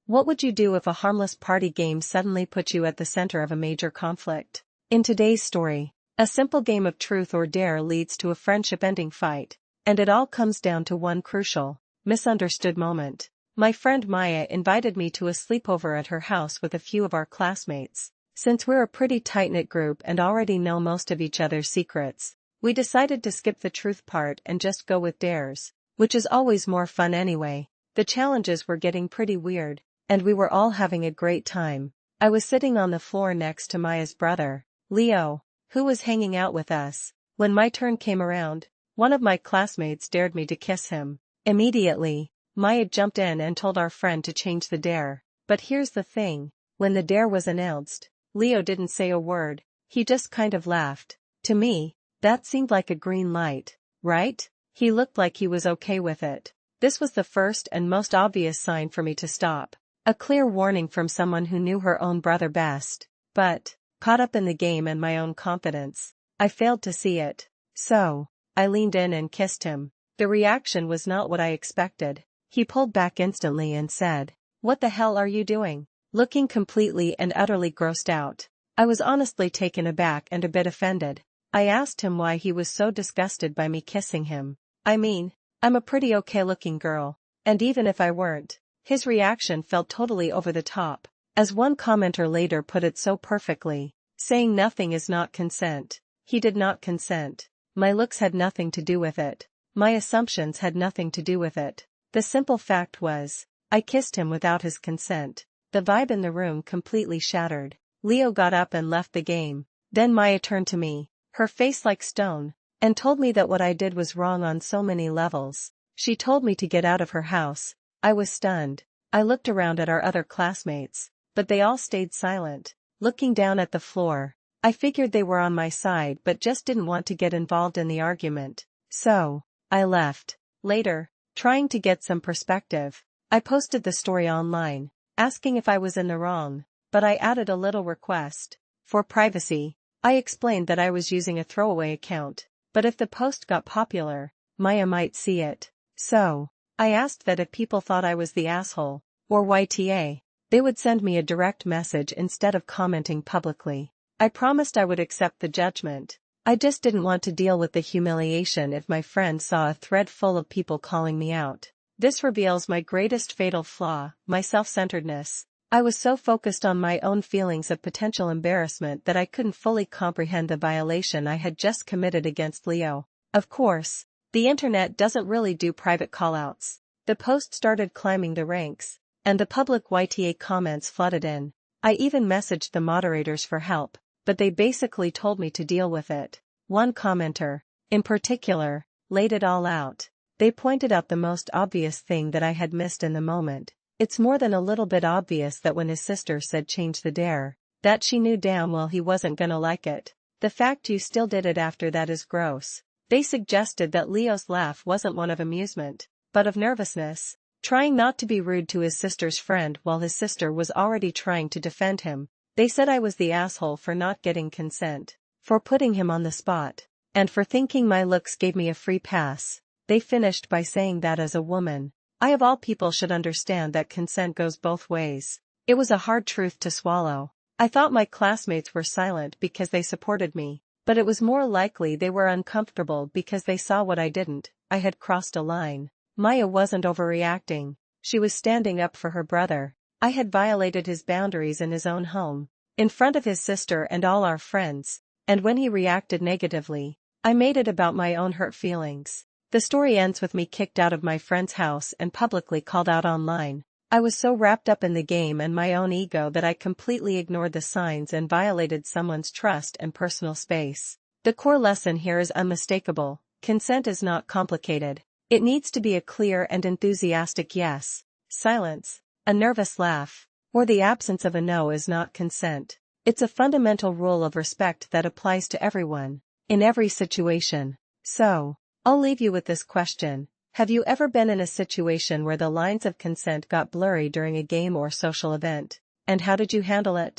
What would you do if a harmless party game suddenly put you at the center of a major conflict? In today's story, a simple game of truth or dare leads to a friendship-ending fight, and it all comes down to one crucial, misunderstood moment. My friend Maya invited me to a sleepover at her house with a few of our classmates. Since we're a pretty tight-knit group and already know most of each other's secrets, we decided to skip the truth part and just go with dares, which is always more fun anyway. The challenges were getting pretty weird, and we were all having a great time. I was sitting on the floor next to Maya's brother, Leo, who was hanging out with us. When my turn came around, one of my classmates dared me to kiss him. Immediately, Maya jumped in and told our friend to change the dare. But here's the thing, when the dare was announced, Leo didn't say a word, he just kind of laughed. To me, that seemed like a green light, right? He looked like he was okay with it. This was the first and most obvious sign for me to stop. A clear warning from someone who knew her own brother best. But, caught up in the game and my own confidence, I failed to see it. So, I leaned in and kissed him. The reaction was not what I expected. He pulled back instantly and said, "What the hell are you doing?" Looking completely and utterly grossed out. I was honestly taken aback and a bit offended. I asked him why he was so disgusted by me kissing him. I mean, I'm a pretty okay-looking girl, and even if I weren't, his reaction felt totally over the top. As one commenter later put it so perfectly, saying nothing is not consent. He did not consent. My looks had nothing to do with it. My assumptions had nothing to do with it. The simple fact was, I kissed him without his consent. The vibe in the room completely shattered. Leo got up and left the game. Then Maya turned to me, her face like stone, and told me that what I did was wrong on so many levels. She told me to get out of her house. I was stunned. I looked around at our other classmates, but they all stayed silent, looking down at the floor. I figured they were on my side but just didn't want to get involved in the argument. So, I left. Later, trying to get some perspective, I posted the story online, asking if I was in the wrong, but I added a little request. For privacy, I explained that I was using a throwaway account, but if the post got popular, Maya might see it. So, I asked that if people thought I was the asshole, or YTA, they would send me a direct message instead of commenting publicly. I promised I would accept the judgment. I just didn't want to deal with the humiliation if my friend saw a thread full of people calling me out. This reveals my greatest fatal flaw, my self-centeredness. I was so focused on my own feelings of potential embarrassment that I couldn't fully comprehend the violation I had just committed against Leo. Of course, the internet doesn't really do private callouts. The post started climbing the ranks, and the public YTA comments flooded in. I even messaged the moderators for help, but they basically told me to deal with it. One commenter, in particular, laid it all out. They pointed out the most obvious thing that I had missed in the moment. It's more than a little bit obvious that when his sister said change the dare, that she knew damn well he wasn't gonna like it. The fact you still did it after that is gross. They suggested that Leo's laugh wasn't one of amusement, but of nervousness, trying not to be rude to his sister's friend while his sister was already trying to defend him. They said I was the asshole for not getting consent, for putting him on the spot, and for thinking my looks gave me a free pass. They finished by saying that as a woman, I of all people should understand that consent goes both ways. It was a hard truth to swallow. I thought my classmates were silent because they supported me, but it was more likely they were uncomfortable because they saw what I didn't. I had crossed a line. Maya wasn't overreacting. She was standing up for her brother. I had violated his boundaries in his own home, in front of his sister and all our friends, and when he reacted negatively, I made it about my own hurt feelings. The story ends with me kicked out of my friend's house and publicly called out online. I was so wrapped up in the game and my own ego that I completely ignored the signs and violated someone's trust and personal space. The core lesson here is unmistakable. Consent is not complicated. It needs to be a clear and enthusiastic yes. Silence, a nervous laugh, or the absence of a no is not consent. It's a fundamental rule of respect that applies to everyone, in every situation. So, I'll leave you with this question. Have you ever been in a situation where the lines of consent got blurry during a game or social event? And how did you handle it?